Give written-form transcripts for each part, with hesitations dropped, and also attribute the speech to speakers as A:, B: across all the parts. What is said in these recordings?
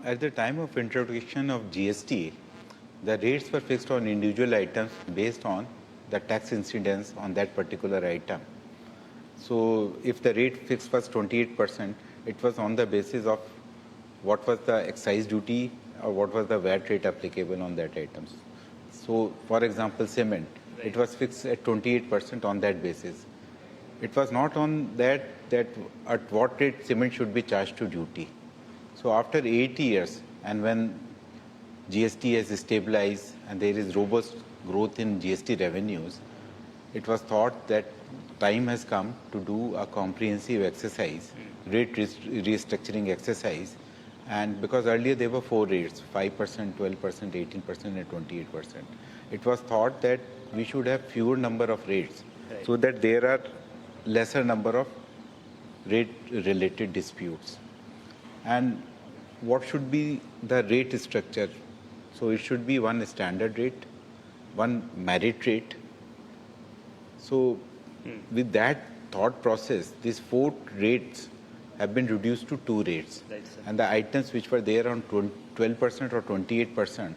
A: At the time of introduction of GST, the rates were fixed on individual items based on the tax incidence on that particular item. So if the rate fixed was 28%, it was on the basis of what was the excise duty or what was the VAT rate applicable on that items. So for example, cement, it was fixed at 28% on that basis. It was not on that at what rate cement should be charged to duty. So after 8 years, and when GST has stabilized and there is robust growth in GST revenues, it was thought that time has come to do a comprehensive exercise, rate restructuring exercise. And because earlier there were 4 rates, 5%, 12%, 18% and 28%. It was thought that we should have fewer number of rates so that there are lesser number of rate related disputes. And what should be the rate structure? So it should be one standard rate, one merit rate. So with that thought process, these 4 rates have been reduced to 2 rates. And the items which were there on 12% or 28%,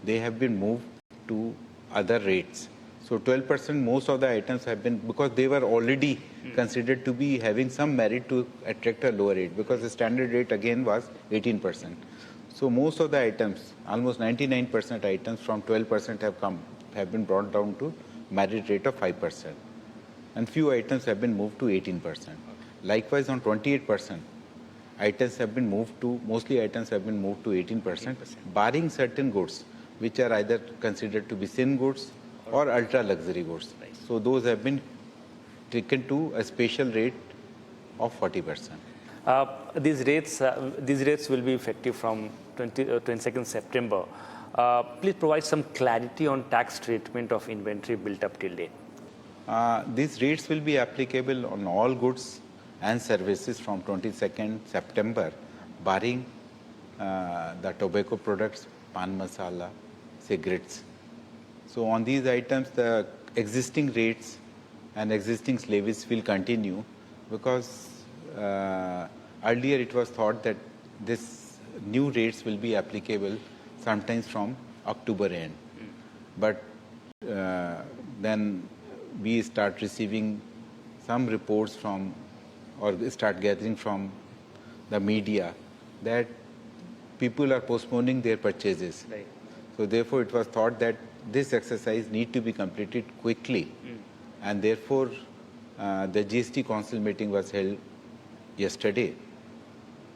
A: they have been moved to other rates. So 12%, most of the items have been, because they were already considered to be having some merit to attract a lower rate, because the standard rate again was 18%. So most of the items, almost 99% items from 12% have been brought down to merit rate of 5%. And few items have been moved to 18%. Likewise, on 28%, items have been moved to, mostly items have been moved to 18%, barring certain goods, which are either considered to be sin goods or ultra luxury goods. So those have been taken to a special rate of 40%.
B: These rates will be effective from 22nd September. Please provide some clarity on tax treatment of inventory built up till date.
A: These rates will be applicable on all goods and services from 22nd September, barring the tobacco products, pan masala, cigarettes. So on these items, the existing rates and existing levies will continue, because earlier it was thought that this new rates will be applicable sometimes from October end. But then we start receiving some reports from, or start gathering from the media, that people are postponing their purchases. So therefore it was thought that this exercise need to be completed quickly. And therefore the GST council meeting was held yesterday.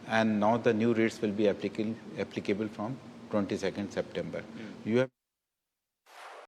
A: And now the new rates will be applicable from 22nd September. You have